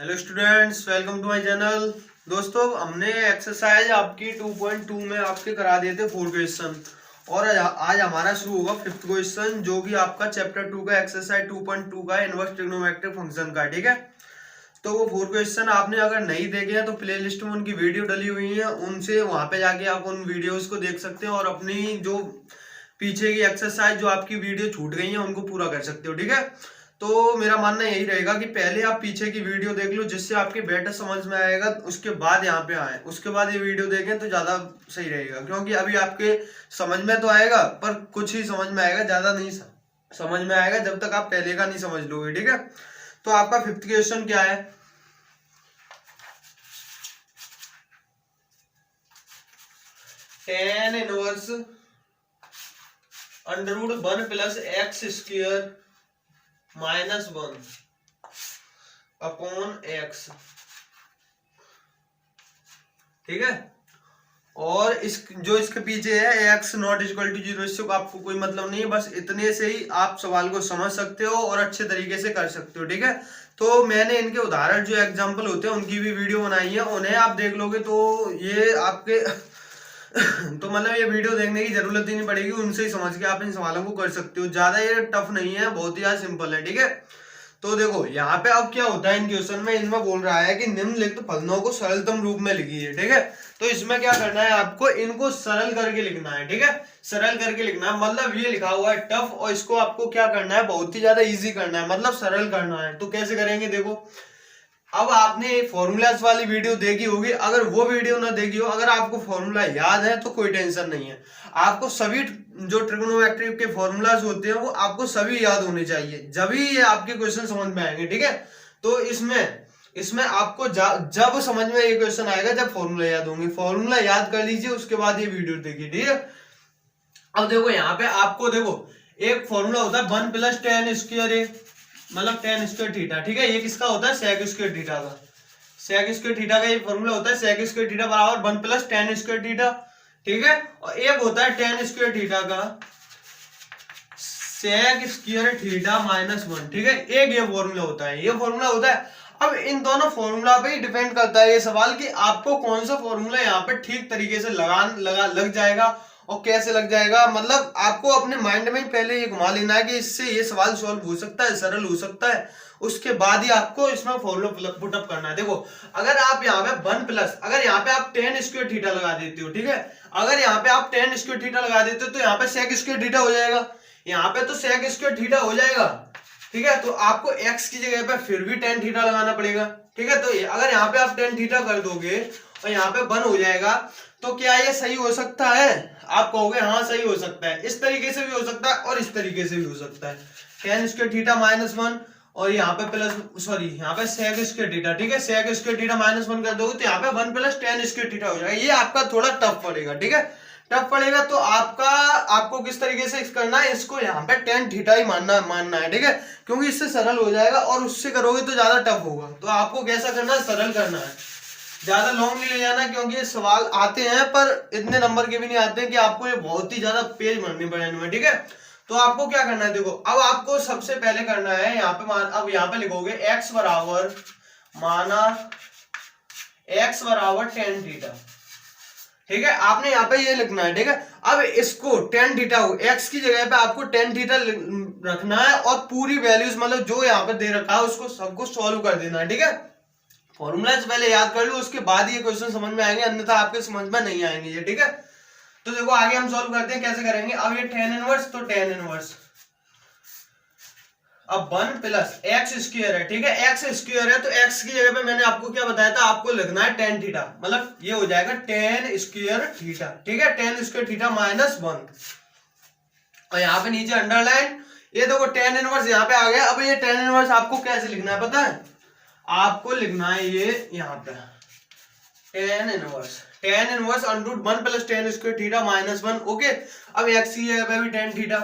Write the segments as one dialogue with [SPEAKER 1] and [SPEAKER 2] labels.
[SPEAKER 1] Hello students, welcome to my channel. दोस्तों, हमने exercise आपकी 2.2 में आपके करा दिए थे 4 क्वेश्चन और आज हमारा शुरू होगा 5th क्वेश्चन, जो कि आपका चैप्टर 2 का एक्सरसाइज 2.2 का इनवर्स ट्रिग्नोमेट्रिक फंक्शन का। ठीक है, तो वो 4 क्वेश्चन आपने अगर नहीं देखे हैं तो प्ले लिस्ट में उनकी वीडियो डली हुई है, उनसे वहां पे जाके आप उन वीडियोज को देख सकते हैं और अपनी जो पीछे की एक्सरसाइज जो आपकी वीडियो छूट गई है उनको पूरा कर सकते हो। ठीक है, तो मेरा मानना यही रहेगा कि पहले आप पीछे की वीडियो देख लो, जिससे आपके बेटर समझ में आएगा, उसके बाद यहाँ पे आए, उसके बाद ये वीडियो देखें तो ज्यादा सही रहेगा। क्योंकि अभी आपके समझ में तो आएगा पर कुछ ही समझ में आएगा, ज्यादा नहीं समझ में आएगा जब तक आप पहले का नहीं समझ लोगे। ठीक है, तो आपका 5th क्वेश्चन क्या है? tan inverse under root 1 plus X square minus 1 upon X. ठीक है, और इस जो इसके पीछे है x नॉट इक्वल टू 0, इससे आपको कोई मतलब नहीं है, बस इतने से ही आप सवाल को समझ सकते हो और अच्छे तरीके से कर सकते हो। ठीक है, तो मैंने इनके उदाहरण जो एग्जांपल होते हैं उनकी भी वीडियो बनाई है, उन्हें आप देख लोगे तो ये आपके तो मतलब ये वीडियो देखने की जरूरत ही नहीं पड़ेगी, उनसे ही समझ के आप इन सवालों को कर सकते हो। ज्यादा ये टफ नहीं है, बहुत ही ज्यादा सिंपल है। ठीक है, तो देखो यहाँ पे अब क्या होता है इन क्वेश्चन में, इनमें बोल रहा है कि निम्नलिखित फलनों को सरलतम रूप में लिखिए। ठीक है, तो इसमें क्या करना है, आपको इनको सरल करके लिखना है। ठीक है, सरल करके लिखना है, मतलब ये लिखा हुआ है टफ और इसको आपको क्या करना है, बहुत ही ज्यादा इजी करना है, मतलब सरल करना है। तो कैसे करेंगे, देखो अब आपने फॉर्मूलाज वाली वीडियो देखी होगी, अगर वो वीडियो ना देखी हो, अगर आपको फॉर्मूला याद है तो कोई टेंशन नहीं है। आपको सभी जो ट्रिग्नोमेट्री के फॉर्मूलाज होते हैं वो आपको सभी याद होने चाहिए, जब ही ये आपके क्वेश्चन समझ में आएंगे। ठीक है, तो इसमें आपको जब समझ में ये क्वेश्चन आएगा जब फॉर्मूला याद होंगे। फॉर्मूला याद कर लीजिए, उसके बाद ये वीडियो देखिए। ठीक है, अब देखो यहाँ पे आपको देखो एक फॉर्मूला होता है 1 प्लस टेन स्क्वायर, मतलब टेन स्क्वायर थीटा। ठीक है, ये किसका होता है, सेक स्क्वायर थीटा का। सेक स्क्वायर थीटा का ये फॉर्मूला होता है, सेक स्क्वायर थीटा बराबर 1 प्लस टेन स्क्वायर थीटा। ठीक है, और एक होता है टेन स्क्वायर थीटा का सेक स्क्वायर थीटा माइनस 1। ठीक है, एक ये फॉर्मूला होता है, ये फॉर्मूला होता है। अब इन दोनों फॉर्मूला पे ही डिपेंड करता है ये सवाल कि आपको कौन सा फॉर्मूला यहाँ पे ठीक तरीके से लग जाएगा और कैसे लग जाएगा। मतलब आपको अपने माइंड में पहले ये घुमा लेना है कि इससे ये सवाल सॉल्व हो सकता है, सरल हो सकता है, उसके बाद ही आपको इसमें फॉर्मूला पुटअप करना है। देखो अगर आप यहाँ पे 1 प्लस, अगर यहाँ पे आप टेन स्क्वायर थीटा लगा देते हो, ठीक है, अगर यहाँ पे आप टेन स्क्वायर थीटा लगा देते हो तो यहाँ पे सेक स्क्वायर थीटा हो जाएगा, यहाँ पे तो सेक स्क्वायर थीटा हो जाएगा। ठीक है, तो आपको x की जगह पे फिर भी टेन थीटा लगाना पड़ेगा। ठीक है, तो अगर यहाँ पे आप टेन थीटा कर दोगे और यहाँ पे 1 हो जाएगा, तो क्या ये सही हो सकता है? आप कहोगे हाँ सही हो सकता है। इस तरीके से भी हो सकता है और इस तरीके से भी हो सकता है, टेन स्क्वायर थीटा माइनस 1 और यहाँ पे प्लस यहाँ पे सेक स्क्वायर थीटा। ठीक है, सेक स्क्वायर थीटा माइनस 1 कर दोगे तो यहाँ पे 1 प्लस टेन स्क्वायर थीटा हो जाएगा। ये आपका थोड़ा टफ पड़ेगा। ठीक है, टफ पड़ेगा तो आपको किस तरीके से करना है, इसको यहाँ पे टेन थीटा ही मानना है। ठीक है, क्योंकि इससे सरल हो जाएगा और उससे करोगे तो ज्यादा टफ होगा। तो आपको कैसा करना है, सरल करना है, ज्यादा लॉन्ग नहीं ले जाना, क्योंकि ये सवाल आते हैं पर इतने नंबर के भी नहीं आते हैं कि आपको ये बहुत ही ज्यादा पेज भरने पड़े इनमें। ठीक है, तो आपको क्या करना है, देखो अब आपको सबसे पहले करना है यहाँ पे अब यहाँ पे लिखोगे x बराबर माना x बराबर टेन थीटा। ठीक है, आपने यहाँ पे ये लिखना है। ठीक है, अब इसको टेन थीटा हो, x की जगह पे आपको टेन थीटा रखना है और पूरी वैल्यूज मतलब जो यहाँ पे दे रखा है उसको सबको सॉल्व कर देना है। ठीक है, फॉर्मूलाज पहले याद कर लो, उसके बाद ये क्वेश्चन समझ में आएंगे, अन्यथा आपके समझ में नहीं आएंगे ये। ठीक है, तो देखो आगे हम सॉल्व करते हैं, कैसे करेंगे। अब ये टेन इनवर्स, तो टेन इनवर्स अब 1 प्लस एक्स स्क्वायर है। ठीक है, एक्स स्क्वायर है तो एक्स की जगह पे मैंने आपको क्या बताया था, आपको लिखना है टेन थीटा, मतलब ये हो जाएगा टेन स्क्वायर थीटा। ठीक है, टेन स्क्वायर थीटा माइनस 1 और यहाँ पे नीचे अंडरलाइन, ये देखो टेन इनवर्स यहाँ पे आ गया। अब ये टेन इनवर्स आपको कैसे लिखना है पता है, आपको लिखना है ये यहाँ पे tan inverse under root 1 plus tan square theta minus 1। Okay, अब एक्स की जगह पे भी टेन थीटा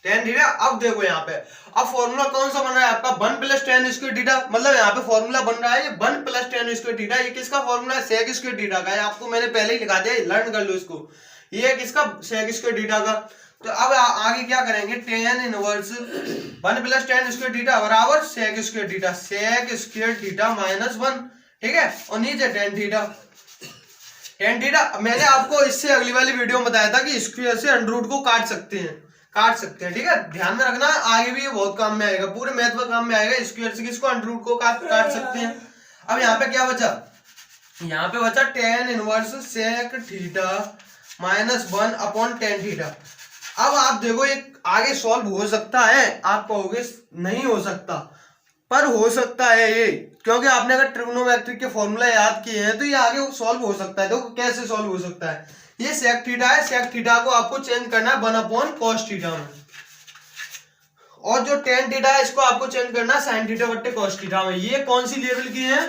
[SPEAKER 1] टेन थीटा। अब देखो यहाँ पे अब फॉर्मूला कौन सा बन रहा है आपका, 1 प्लस टेन स्क्वायर थीटा, मतलब यहाँ पे फॉर्मूला बन रहा है ये 1 प्लस टेन स्क्वायर थीटा। ये किसका फॉर्मूला है, सेक स्क्वायर थीटा का है। आपको मैंने पहले ही लिखा दिया, लर्न कर लो इसको, ये किसका, सेक स्क्वायर थीटा का। तो अब आगे क्या करेंगे, tan inverse 1 plus tan square theta बराबर sec square theta, sec square theta minus 1, ठीक है, और नीचे टेन थीटा। टेन थीटा मैंने आपको इससे अगली वाली वीडियो में बताया था कि स्क्वायर से अंडर रूट को काट सकते हैं, ठीक है, ध्यान में रखना, आगे भी ये बहुत काम में आएगा, पूरे मैथ में काम में आएगा, स्क्वायर से किसको अंडर रूट को काट सकते हैं। अब यहाँ पे क्या बचा, यहाँ पे बचा tan inverse sec theta minus 1 upon tan theta. अब आप देखो एक आगे सॉल्व हो सकता है, आप कहोगे नहीं हो सकता, पर हो सकता है ये, क्योंकि आपने अगर ट्रिग्नोमेट्रिक के फॉर्मूला याद किए हैं तो ये आगे सॉल्व हो सकता है। देखो कैसे सॉल्व हो सकता है, ये सेक थीटा है, सेक थीटा को आपको चेंज करना है 1 अपॉन कॉस थीटा में, और जो टेन थीटा है इसको आपको चेंज करना है साइन थीटा बट्टे कॉस थीटा में। ये कौन सी लेवल की है,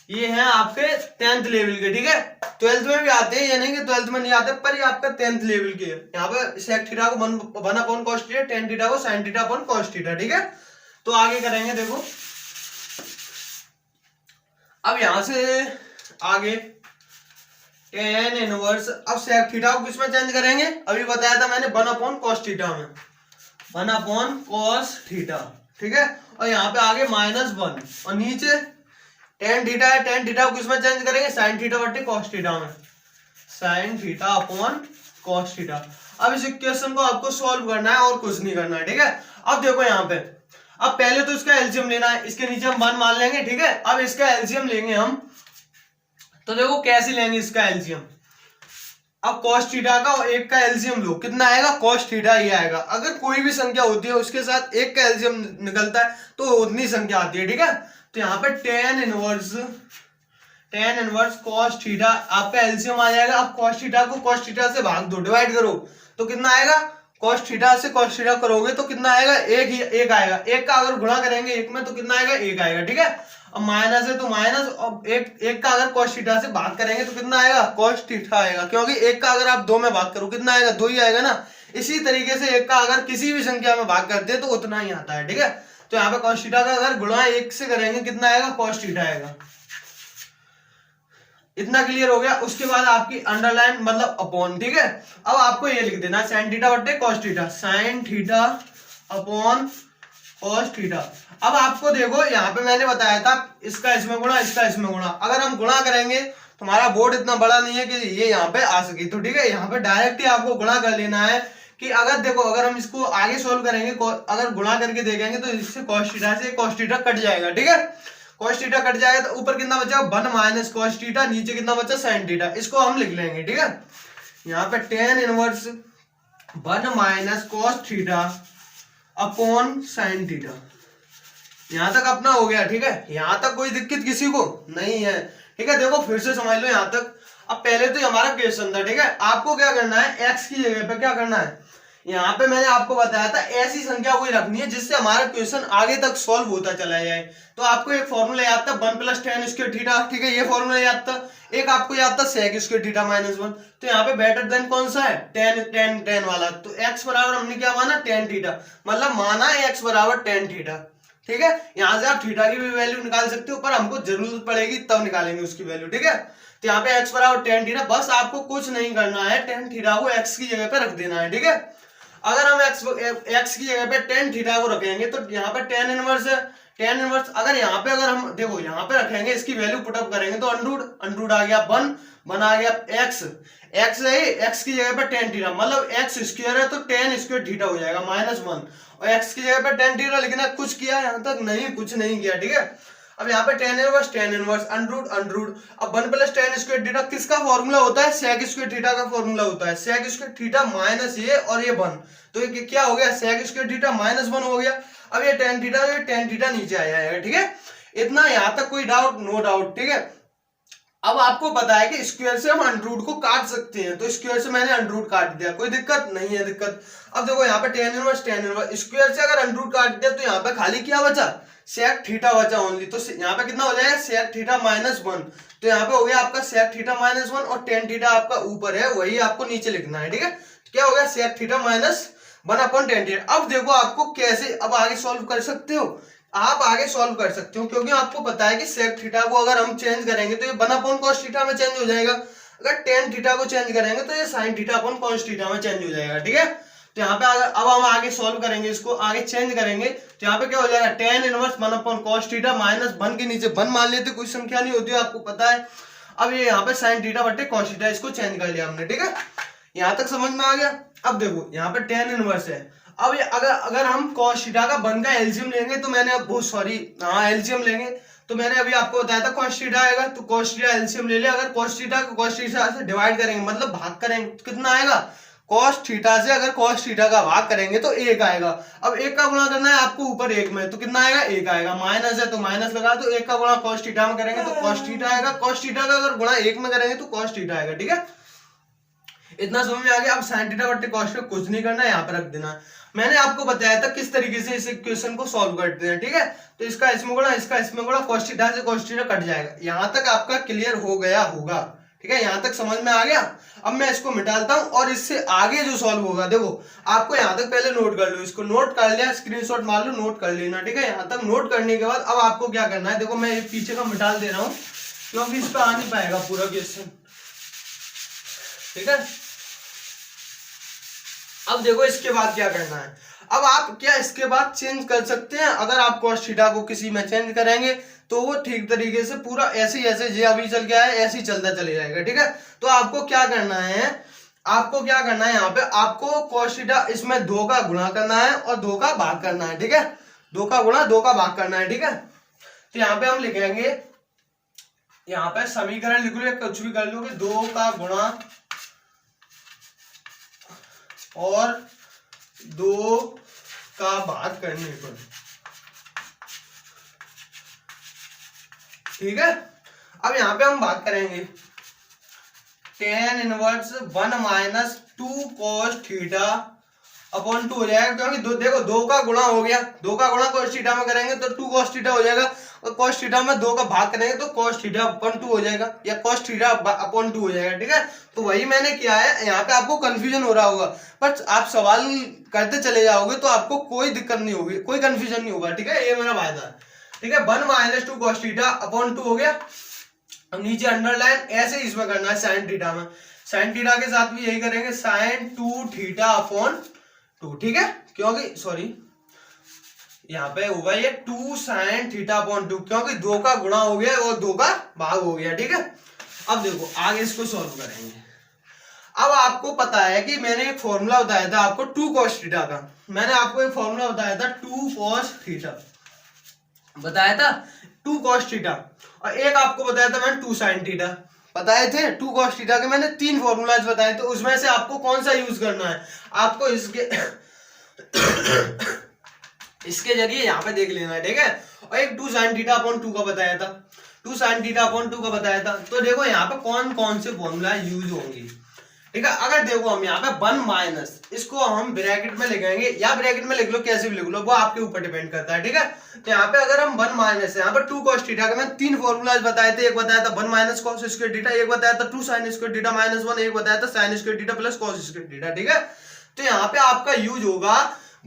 [SPEAKER 1] ये है आपके 10th लेवल के, ठीक है, 12th में भी आते हैं, ये नहीं कि 12th में नहीं आते, पर ये आपका 10th लेवल के है। यहाँ पे सेक थीटा को 1 upon cos theta, tan theta को sine theta upon cos theta, ठीक है। तो आगे करेंगे, देखो अब यहां से आगे टेन इनवर्स, अब सेक थीटा को किसमें चेंज करेंगे, अभी बताया था मैंने 1 अपॉन कॉस थीटा में, 1 अपॉन कॉस थीटा, ठीक है, और यहाँ पे आगे -1, और नीचे टेन थीटा है, टेन थीटा को किसमें चेंज करेंगे, साइन थीटा बट्टे कॉस थीटा में, sign theta upon cos theta. अब इस इक्वेशन को आपको सॉल्व करना है और कुछ नहीं करना है, ठीक है। अब देखो यहाँ पे, अब पहले तो इसका एलसीएम लेना है, इसके नीचे हम 1 मान लेंगे, ठीक है। अब इसका एलसीएम लेंगे हम, तो देखो कैसे लेंगे इसका एलसीएम। अब cos थीटा का और एक का एलसीएम लो, कितना आएगा, cos थीटा ही आएगा। अगर कोई भी संख्या होती है उसके साथ एक का एलसीएम निकलता है तो उतनी संख्या आती है, ठीक है। तो यहाँ पे टेन इनवर्स cos थीटा आपका एलसीएम आ जाएगा। अब cos थीटा को cos थीटा से भाग दो, डिवाइड करो, तो कितना आएगा, cos थीटा से cos थीटा करोगे तो कितना आएगा, एक आएगा, एक का अगर गुणा करेंगे एक में तो कितना आएगा, एक आएगा, ठीक है। अब माइनस है तो माइनस, और एक का अगर cos थीटा से भाग करेंगे तो कितना आएगा, cos थीटा आएगा, क्योंकि एक का अगर आप 2 में भाग करो कितना आएगा, 2 ही आएगा ना। इसी तरीके से एक का अगर किसी भी संख्या में भाग करते हैं तो उतना ही आता है, ठीक है। तो यहाँ पे cos थीटा का अगर गुणा 1 से करेंगे कितना आएगा, cos थीटा आएगा। इतना क्लियर हो गया। उसके बाद आपकी अंडरलाइन मतलब अपॉन, ठीक है। अब आपको ये लिख देना साइन थीटा बट्टे cos theta, sign theta upon cos theta. अब आपको देखो यहाँ पे मैंने बताया था इसका इसमें गुणा, इसका इसमें गुणा, अगर हम गुणा करेंगे तो हमारा बोर्ड इतना बड़ा नहीं है कि ये यहाँ पे आ सके, तो ठीक है, यहाँ पे डायरेक्ट ही आपको गुणा कर लेना है कि अगर देखो अगर हम इसको आगे सोल्व करेंगे, अगर गुणा करके देखेंगे तो इससे कॉस थीटा से कॉस थीटा कट जाएगा, ठीक है, कॉस थीटा कट जाएगा तो ऊपर कितना बचा 1 माइनस कॉस थीटा, नीचे कितना बचा साइन थीटा, इसको हम लिख लेंगे, ठीक है। यहाँ पे tan inverse 1 minus cos theta upon sine theta, यहाँ तक अपना हो गया, ठीक है। यहाँ तक कोई दिक्कत किसी को नहीं है, ठीक है। देखो फिर से समझ लो यहाँ तक। अब पहले तो हमारा क्वेश्चन था, ठीक है, आपको क्या करना है, एक्स की जगह पे क्या करना है, यहाँ पे मैंने आपको बताया था ऐसी संख्या कोई रखनी है जिससे हमारा क्वेश्चन आगे तक सॉल्व होता चला जाए। तो आपको एक फॉर्मूला याद था 1 प्लस टेन स्क्वायर थीटा, ठीक है, ये फॉर्मूला याद था। एक आपको याद था सेक स्क्वायर थीटा माइनस 1, तो यहाँ पे बेटर देन कौन सा है, टेन वाला। तो एक्स बराबर हमने क्या माना, टेन थीटा, मतलब माना एक्स बराबर टेन थीटा, ठीक है। यहाँ से आप थीटा की भी वैल्यू निकाल सकते हो, पर हमको जरूरत पड़ेगी तब निकालेंगे उसकी वैल्यू, ठीक है। तो यहाँ पे एक्स बराबर टेन थीटा, बस आपको कुछ नहीं करना है, टेन थीटा को एक्स की जगह पे रख देना है, ठीक है। अगर हम एक्स की जगह पे टेन थीटा को रखेंगे तो यहाँ पे टेन इनवर्स है, टेन इनवर्स अगर यहाँ पे अगर हम देखो यहाँ पे रखेंगे, इसकी वैल्यू पुटअप करेंगे तो अंडरूट आ गया 1 आ गया एक्स है, एक्स की जगह पे टेन थीटा, मतलब एक्स स्क्वायर है तो टेन स्क्वायर थीटा हो जाएगा -1, और एक्स की जगह पे टेन थीटा लिखना, कुछ किया यहाँ तक नहीं, कुछ नहीं किया, ठीक है। अब यहाँ पे टेन इनवर्स अंडरूट। अब 1 प्लस टेन स्क्वायर थीटा किसका फॉर्मूला होता है, सेक स्क्वायर थीटा का फॉर्मूला होता है, सेक स्क्वायर थीटा माइनस ये और ये 1, तो ये क्या हो गया, सेक स्क्वायर थीटा -1 हो गया। अब ये टेन थीटा नीचे आ जाएगा, ठीक है। इतना यहाँ तक कोई डाउट, नो डाउट, ठीक है। अब आपको पता है कि स्क्वायर से हम अंडरूट को काट सकते हैं, तो स्क्वायर से मैंने अंडरूट काट दिया, कोई दिक्कत नहीं है दिक्कत। अब देखो यहाँ पे टेन इनवर्स स्क्वायर से अगर अंडरूट काट दिया तो यहाँ पे खाली क्या बचा, सेक थीटा बचा ओनली। तो यहाँ पे कितना हो जाएगा, सेक थीटा -1, तो यहाँ पे हो गया आपका सेक थीटा -1, और टेन थीटा आपका ऊपर है, वही आपको नीचे लिखना है, ठीक है। तो क्या हो गया, sec theta -1 upon tan theta. अब देखो आपको कैसे अब आगे सॉल्व कर सकते हो, आप आगे सॉल्व कर सकते हो, क्योंकि आपको पता है कि सेक थीटा को अगर हम चेंज करेंगे तो ये 1 अपॉन कॉस थीटा में चेंज हो जाएगा, अगर टेन थीटा को चेंज करेंगे तो ये sign theta upon cos theta में चेंज हो जाएगा, ठीक है। तो यहाँ पे अब हम आगे सॉल्व करेंगे, इसको आगे चेंज करेंगे, तो यहाँ पे क्या हो जाएगा, tan inverse 1 upon cos theta minus 1 के नीचे 1 मान लेते, कोई संख्या नहीं होती है, आपको पता है। अब ये यहाँ पे sin थीटा बटे cos थीटा, इसको चेंज कर लिया हमने, ठीक है, यहाँ तक समझ में आ गया। अब देखो यहाँ पे tan इनवर्स है, अब ये अगर हम cos थीटा का 1 का एलसीएम लेंगे, तो मैंने अब एलसीएम लेंगे, तो मैंने अभी आपको बताया था cos थीटा आएगा, तो cos थीटा एलसीएम ले लिया। अगर cos थीटा को cos थीटा से डिवाइड करेंगे, मतलब भाग करेंगे, तो कितना आएगा, cos थीटा से अगर cos थीटा का भाग करेंगे तो 1 आएगा। अब 1 का गुणा करना है आपको ऊपर 1 में, तो कितना आएगा, 1 आएगा। माइनस है तो माइनस लगा, तो 1 का गुणा cos थीटा में करेंगे तो cos थीटा आएगा। cos थीटा का अगर गुणा 1 में करेंगे तो cos थीटा आएगा, ठीक है, इतना समझ में आ गया। अब sin थीटा बटे cos थीटा कुछ नहीं करना है, यहाँ पर रख देना। मैंने आपको बताया था किस तरीके से इस इक्वेशन को सॉल्व करते हैं, ठीक है, तो इसका इसमें गुणा, इसका इसमें गुणा, cos थीटा से cos थीटा कट जाएगा। यहां तक आपका क्लियर हो गया होगा, ठीक है, यहां तक समझ में आ गया। अब मैं इसको मिटाता हूं और इससे आगे जो सॉल्व होगा, देखो आपको यहां तक पहले नोट कर लो, इसको नोट कर लिया, स्क्रीनशॉट मार लो, नोट कर लेना, ठीक है। यहां तक नोट करने के बाद अब आपको क्या करना है, देखो मैं पीछे का मिटा दे रहा हूं क्योंकि इस पर आ नहीं पाएगा पूरा क्वेश्चन, ठीक है। अब देखो इसके बाद क्या करना है, अब आप क्या इसके बाद चेंज कर सकते हैं, अगर आप cos थीटा को किसी में चेंज करेंगे तो वो ठीक तरीके से पूरा ऐसे जे अभी चल के आया ऐसे ही चलता चले जाएगा, ठीक है। तो आपको क्या करना है, यहाँ पे आपको cos थीटा इसमें 2 का गुणा करना है और 2 का भाग करना है, ठीक है, 2 का गुणा 2 का भाग करना है, ठीक है। तो यहाँ पे हम लिखेंगे, यहाँ पे समीकरण लिख लो या कुछ भी कर लो कि 2 का गुणा और 2 का भाग करने पर, ठीक है। अब यहां पे हम भाग करेंगे, tan inverse 1 minus 2 cos theta upon 2 हो जाएगा, क्योंकि देखो 2 का गुणा हो गया, 2 का गुणा cos थीटा में करेंगे तो 2 cos थीटा हो जाएगा, और cos थीटा में 2 का भाग करेंगे तो cos थीटा अपॉन 2 हो जाएगा, या cos थीटा अपॉन 2 हो जाएगा, ठीक है। तो वही मैंने किया है, यहाँ पे आपको कंफ्यूजन हो रहा होगा, पर आप सवाल करते चले जाओगे तो आपको कोई दिक्कत नहीं होगी, कोई कंफ्यूजन नहीं होगा, ठीक है, ये मेरा वायदा है, ठीक है। 1 माइनस 2 cos थीटा अपॉन 2 हो गया। अब नीचे अंडरलाइन ऐसे इसमें करना है sin थीटा में, sin थीटा के साथ भी यही करेंगे, sin 2 थीटा अपॉन 2, ठीक है, क्योंकि सॉरी यहाँ पे होगा ये 2 sin थीटा अपॉन 2, क्योंकि 2 का गुणा हो गया और 2 का भाग हो गया, ठीक है। अब देखो आगे इसको सॉल्व करेंगे। अब आपको पता है कि मैंने एक फॉर्मूला बताया था आपको 2 cos थीटा का, मैंने आपको एक फॉर्मूला बताया था 2 cos थीटा, बताया था 2 cos थीटा, और एक आपको बताया था मैंने 2 sin थीटा, बताए थे। 2 cos थीटा के मैंने 3 फॉर्मूलाज बताए थे, उसमें से आपको कौन सा यूज करना है, आपको इसके जरिए यहाँ पे देख लेना है, ठीक है। और एक 2 sin थीटा अपॉन 2 का बताया था, 2 sin थीटा अपॉन 2 का बताया था। तो देखो यहाँ पे कौन कौन से फॉर्मूला यूज होंगे, ठीक है। अगर देखो हम यहाँ पे 1 माइनस, इसको हम ब्रैकेट में लिखेंगे या ब्रैकेट में लिख लो, कैसे भी लिख लो, वो आपके ऊपर डिपेंड करता है, ठीक है। तो यहाँ पे अगर हम 1 माइनस, यहाँ पे 2 cos थीटा के मैंने 3 फॉर्मूलाज बताए थे, एक बताया था 1 माइनस cos स्क्वायर थीटा, एक बताया था 2 sin स्क्वायर थीटा माइनस 1, एक बताया था sin square theta plus cos square theta, ठीक है। तो यहाँ पे आपका यूज होगा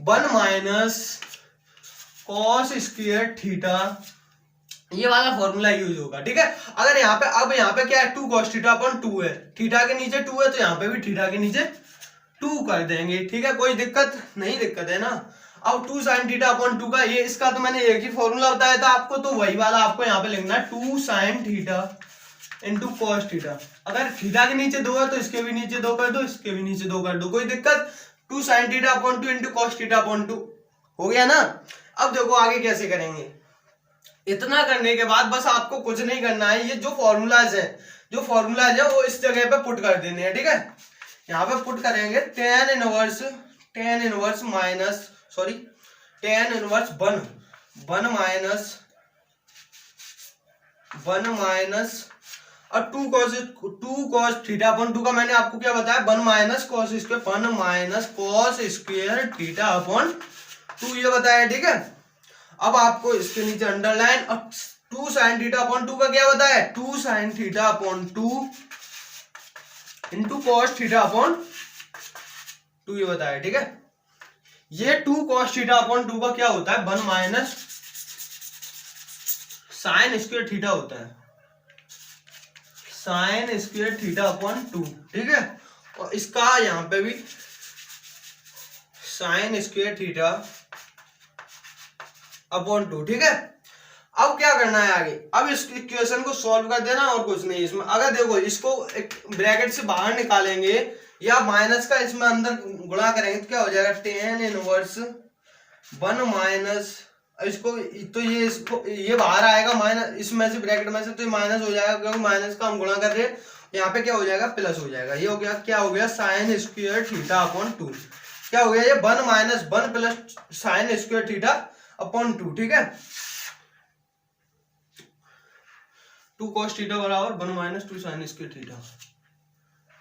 [SPEAKER 1] 1 माइनस cos स्क्वायर थीटा, ये वाला फॉर्मूला यूज होगा, ठीक है। अगर यहाँ पे अब यहाँ पे क्या है, 2 cos थीटा अपॉन 2 है, थीटा के नीचे 2 है, तो यहाँ पे भी थीटा के नीचे 2 कर देंगे, ठीक है, कोई दिक्कत नहीं, दिक्कत है ना। अब 2 sin थीटा अपॉन 2 का ये, इसका तो मैंने एक ही फॉर्मूला बताया था आपको, तो वही वाला आपको यहाँ पे लिखना है 2 sin theta into cos theta. अगर थीटा के नीचे 2 है तो इसके भी नीचे 2 कर दो, इसके भी नीचे 2 कर दो, कोई दिक्कत। 2 sin theta upon 2 into cos theta upon 2 हो गया ना। अब देखो आगे कैसे करेंगे, इतना करने के बाद बस आपको कुछ नहीं करना है, ये जो फॉर्मूलाज है वो इस जगह पे पुट कर देने हैं, ठीक है। यहाँ पे पुट करेंगे tan inverse minus tan inverse 1 minus और 2 cos थीटा अपॉन 2 का मैंने आपको क्या बताया, 1 minus cos square theta upon 2 ये बताया, ठीक है। अब आपको इसके नीचे अंडरलाइन, और 2 sin थीटा अपॉन 2 का क्या बताया, 2 sin theta upon 2 into cos theta upon 2 ये बताया, ठीक है। ये 2 cos थीटा अपॉन 2 का क्या होता है, 1 माइनस sin स्क्वायर थीटा होता है, sin स्क्वायर थीटा अपॉन 2, ठीक है। और इसका यहाँ पे भी साइन स्क्वायर थीटा अपॉन 2, ठीक है। अब क्या करना है आगे, अब इस इक्वेशन को सॉल्व कर देना और कुछ नहीं। इसमें अगर देखो इसको एक ब्रैकेट से बाहर निकालेंगे या माइनस का इसमें अंदर गुणा करेंगे तो क्या हो जाएगा, टेन इनवर्स 1 माइनस, इसको तो ये इसको ये बाहर आएगा माइनस, इसमें से ब्रैकेट में से तो ये माइनस हो जाएगा क्योंकि माइनस का हम गुणा कर रहे हैं। यहाँ पे क्या हो जाएगा, प्लस हो जाएगा। ये हो गया, क्या हो गया, साइन स्क्वायर थीटा अपॉन 2। क्या हो गया, ये 1 minus 1 plus sine square theta upon 2, ठीक है। 2 cos थीटा बराबर 1 माइनस 2 साइन स्क्वायर थीटा,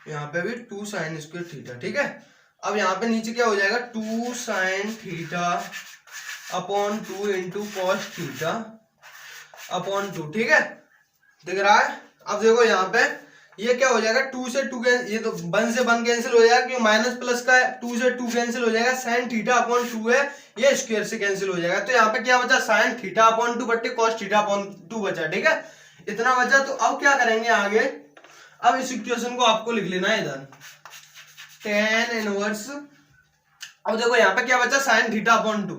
[SPEAKER 1] यहाँ पे भी 2 साइन स्क्वायर थीटा, ठीक है। अब यहाँ पे नीचे क्या हो जाएगा, 2 sign theta upon 2 into cos theta upon 2, ठीक है, दिख रहा है। अब देखो यहाँ पे ये क्या हो जाएगा, 2 से 2 ये तो 1 से 1 कैंसिल हो जाएगा क्योंकि माइनस प्लस का है, 2 से 2 कैंसिल हो जाएगा, साइन थीटा अपॉन 2 है, ये स्क्वायर से कैंसिल हो जाएगा। तो यहाँ पे क्या बचा, साइन थीटा अपॉन 2 बट्टे कॉस थीटा अपॉन 2 बचा, ठीक है, इतना बचा। तो अब क्या करेंगे आगे, अब इस इक्वेशन को आपको लिख लेना है इधर, टेन इनवर्स, अब देखो यहाँ पे क्या बचा, sign theta upon 2,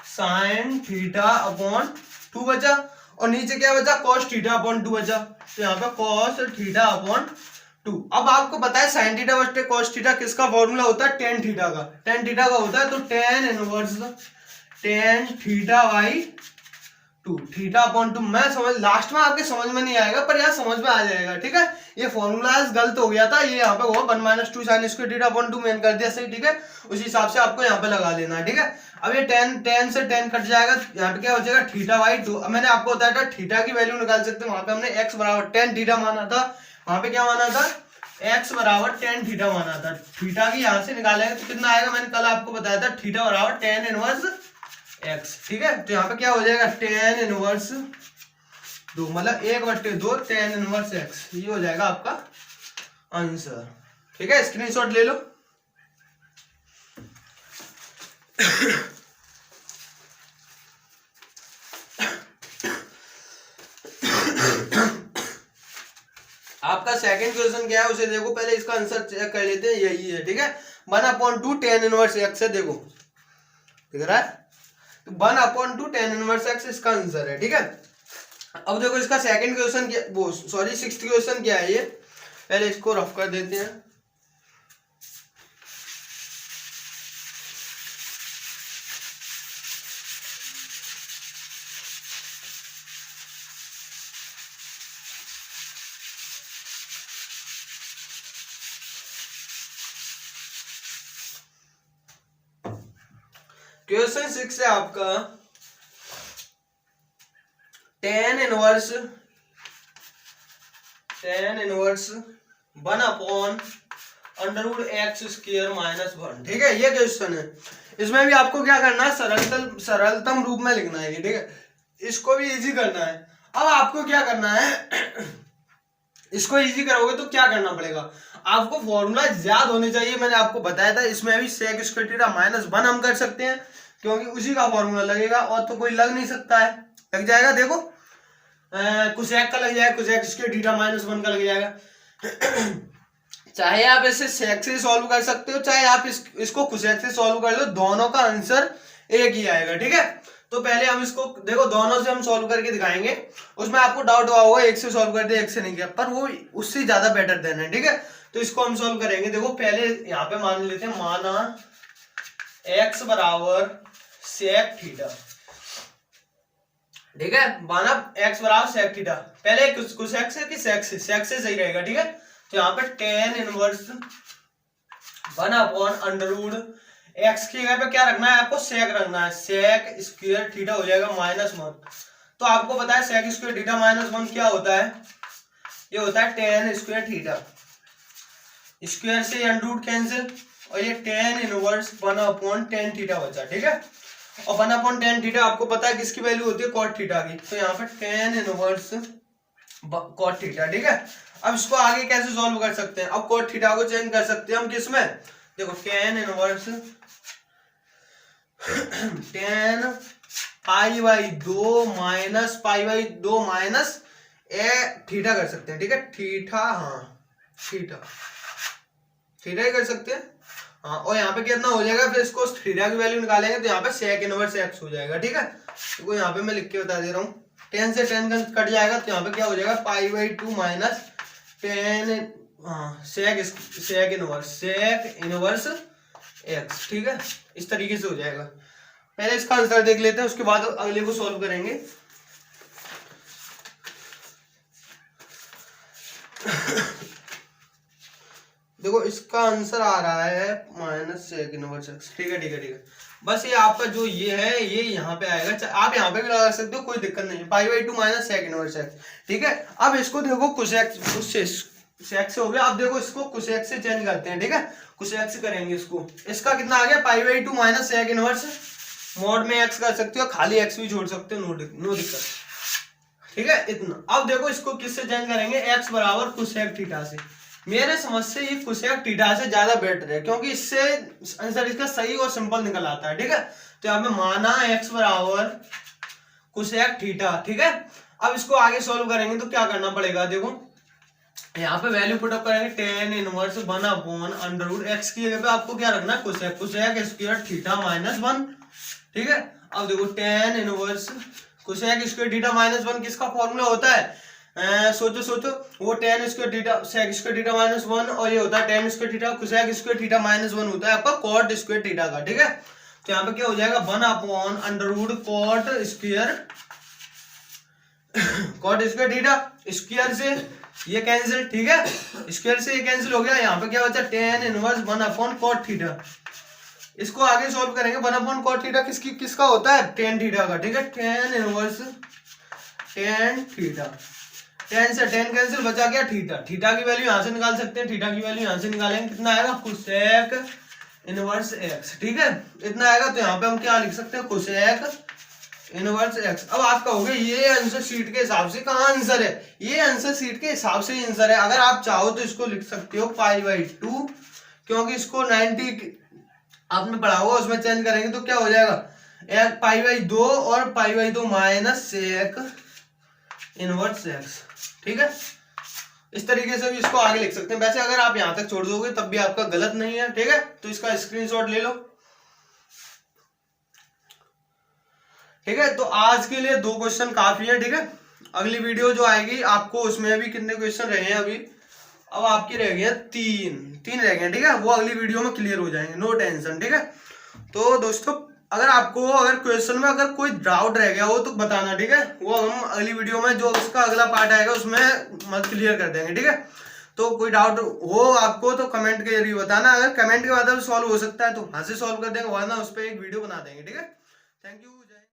[SPEAKER 1] sign theta upon 2 बचा, और नीचे क्या बचा, कॉस थीटा अपॉन 2 बचा। तो यहाँ पे कॉस थीटा अपॉन 2। अब आपको पता है साइन थीटा बटे कॉस थीटा किसका फॉर्मूला होता है, टेन थीटा का, टेन थीटा का होता है। तो tan inverse tan theta by 2, theta upon 2। मैं समझ, लास्ट में आपके समझ में नहीं आएगा पर यहाँ समझ में आ जाएगा, ठीक है। ये फॉर्मूला गलत हो गया था, ये यहाँ पे होगा 1 minus 2 sine square theta upon 2 मैंने कर दिया सही, ठीक है। उसी हिसाब से आपको यहाँ पे लगा लेना है, ठीक है। अब ये टेन से 10 कट जाएगा, यहाँ पे क्या हो जाएगा, थीटा बाई 2। अब मैंने आपको बताया था थीटा की वैल्यू निकाल सकते हैं, वहां पे हमने x बराबर 10 थीटा माना था, वहां पे क्या माना था, x बराबर 10 थीटा माना था। थीटा की यहाँ से निकालेंगे तो कितना आएगा, मैंने कल आपको बताया था, थीटा बराबर 10 इनवर्स x, ठीक है। तो यहाँ पे क्या हो जाएगा, 10 इनवर्स 2 मतलब 1/2 10 इनवर्स x, ये हो जाएगा आपका आंसर, ठीक है। स्क्रीनशॉट ले लो। आपका सेकंड क्वेश्चन क्या है उसे देखो, पहले इसका आंसर चेक कर लेते हैं, यही है, ठीक है। 1/2 10 इनवर्स x है, देखो दिख रहा है, 1/2 10 इनवर्स x इसका आंसर है, ठीक है। अब देखो इसका सेकंड क्वेश्चन क्या, वो सॉरी सिक्स्थ क्वेश्चन क्या है, ये पहले इसको रफ कर देते हैं। क्वेश्चन 6 है आपका, टेन इनवर्स 1/x² - 1, ठीक है, ये क्वेश्चन है। इसमें भी आपको क्या करना है, सरलतम रूप में लिखना है, ठीक है, इसको भी इजी करना है। अब आपको क्या करना है, इसको इजी करोगे तो क्या करना पड़ेगा, आपको फॉर्मूला याद होने चाहिए। मैंने आपको बताया था इसमें भी सेक स्क्वायर थीटा -1 हम कर सकते हैं क्योंकि उसी का फॉर्मूला लगेगा, और तो कोई लग नहीं सकता है, लग जाएगा। देखो कोसेक का लग जाएगा, कोसेक स्क्वायर थीटा -1 का लग जाएगा। चाहे आप इसे सेक से सॉल्व कर सकते हो, चाहे आप इसको कोसेक से सॉल्व कर लो, दोनों का आंसर एक ही आएगा, ठीक है। तो पहले हम इसको देखो, दोनों से हम सॉल्व करके दिखाएंगे, उसमें आपको डाउट हुआ होगा एक से सॉल्व कर दे एक से नहीं किया, पर वो उससे ज्यादा बेटर देना है, ठीक है। तो इसको हम सॉल्व करेंगे। देखो पहले यहाँ पे मान लेते हैं, माना x बराबर सेक थीटा, ठीक है, माना x बराबर सेक थीटा। पहले कोसेक से कि सेक से, सेक से सही रहेगा, ठीक है। तो यहाँ पे टेन इनवर्स 1/√, x की जगह पे क्या रखना है आपको, सेक रखना है, सेक स्क्वायर थीटा हो जाएगा -1। तो आपको पता है सेक स्क्वायर थीटा -1 क्या होता है, ये होता है टेन स्क्वायर थीटा, स्क्वायर से अंडर कैंसिल, और ये टेन इनवर्स 1/10 थीटा बचा, ठीक है। और 1/10 थीटा आपको पता है किसकी वैल्यू होती है, कॉट थीटा की। तो यहाँ पे टेन इनवर्स कॉट थीटा, ठीक है। अब इसको आगे कैसे सॉल्व कर सकते हैं, अब कॉट थीटा को चेंज कर सकते हैं हम किसमें, देखो टेन इनवर्स 10 π/2 माइनस π/2 माइनस ए थीटा कर सकते हैं, ठीक है, थीटा, हाँ थीटा ही कर सकते हैं, हाँ, और यहाँ पे कितना हो जाएगा, फिर इसको थीटा की वैल्यू निकालेंगे तो यहाँ पे sec इनवर्स x हो जाएगा। ठीक है, तो यहाँ पे मैं लिख के बता दे रहा हूँ, 10 से 10 कट जाएगा तो यहाँ पे क्या हो जाएगा, π/2 माइनस 10 sec इनवर्स x। ठीक है, इस तरीके से हो जाएगा। पहले इसका आंसर देख लेते हैं, उसके बाद अगले को सॉल्व करेंगे। देखो इसका आंसर आ रहा है माइनस sec इनवर्स x। ठीक है ठीक है ठीक है, बस ये आपका जो ये है ये यहाँ पे आएगा, आप यहाँ पे भी लगा सकते हो, कोई दिक्कत नहीं है, π/2 माइनस sec इनवर्स x। ठीक है, अब इसको देखो cosec से हो गया, अब देखो इसको cosec से चेंज करते हैं। ठीक है, cosec से करेंगे इसको, इसका कितना आ गया, π/2 माइनस sec इनवर्स, मोड में x कर सकते हो, खाली x भी जोड़ सकते हो, नो दिक्कत। ठीक है, इतना। अब देखो इसको किससे चेंज करेंगे, x बराबर cosec थीटा से। मेरे समझ से ये cosec थीटा से ज्यादा बेटर है, क्योंकि इससे आंसर इसका सही और सिंपल निकल आता है। ठीक है, तो यहाँ पे माना x बराबर cosec थीटा। ठीक है, अब इसको आगे सॉल्व करेंगे तो क्या करना पड़ेगा, देखो यहाँ पे वैल्यू पुट अप करेंगे, tan इनवर्स 1/√x की जगह पे आपको क्या रखना है, cosec स्क्वायर थीटा माइनस 1। ठीक है, अब देखो tan inverse cosec square theta minus 1 किसका फॉर्मूला होता है, सोचो वो tan square theta sec square theta minus 1, और ये होता है tan square theta cosec square theta minus 1 होता है आपका cot स्क्वायर थीटा का। ठीक है, तो यहाँ पे क्या हो जाएगा, 1/√cot स्क्वायर थीटा, स्क्वायर से ये कैंसिल। ठीक है, स्क्वायर से ये कैंसिल हो गया, यहाँ पे क्या बचा, tan इनवर्स 1/cot थीटा। इसको आगे सॉल्व करेंगे, 1/cot थीटा किसका होता है, tan थीटा का। ठीक है, tan inverse tan theta, tan से tan कैंसिल, बचा गया थीटा, थीटा की वैल्यू यहाँ से निकाल सकते हैं, थीटा की वैल्यू यहाँ से निकालेंगे, कितना आएगा, cosec इनवर्स x। ठीक है, इतना आएगा, तो यहाँ पे हम क्या लिख सकते हैं, cosec इनवर्स x। अब आप कहोगे ये आंसर शीट के हिसाब से कहाँ आंसर है, ये आंसर शीट के हिसाब से ही आंसर है। अगर आप चाहो तो इसको लिख सकते हो π/2, क्योंकि इसको 90 आपने पढ़ा होगा उसमें चेंज करेंगे तो क्या हो जाएगा, π/2 और π/2 माइनस sec इनवर्स x। ठीक है, इस तरीके से भी इसको आगे लिख सकते हैं। वैसे अगर आप यहां तक छोड़ दोगे तब भी आपका गलत नहीं है। ठीक है, तो इसका स्क्रीनशॉट ले लो। ठीक है, तो आज के लिए 2 क्वेश्चन काफी है। ठीक है, अगली वीडियो जो आएगी आपको उसमें भी कितने क्वेश्चन रहे हैं अभी, अब आपके रह गए 3 रह गए। ठीक है, वो अगली वीडियो में क्लियर हो जाएंगे, नो टेंशन। ठीक है, तो दोस्तों अगर क्वेश्चन में अगर कोई डाउट रह गया हो तो बताना। ठीक है, वो हम अगली वीडियो में जो उसका अगला पार्ट आएगा उसमें मत क्लियर कर देंगे। ठीक है, तो कोई डाउट हो आपको तो कमेंट के जरिए बताना, अगर कमेंट के बाद सॉल्व हो सकता है तो वहां से सॉल्व कर देंगे, वरना उस पर एक वीडियो बना देंगे। ठीक है, थैंक यू।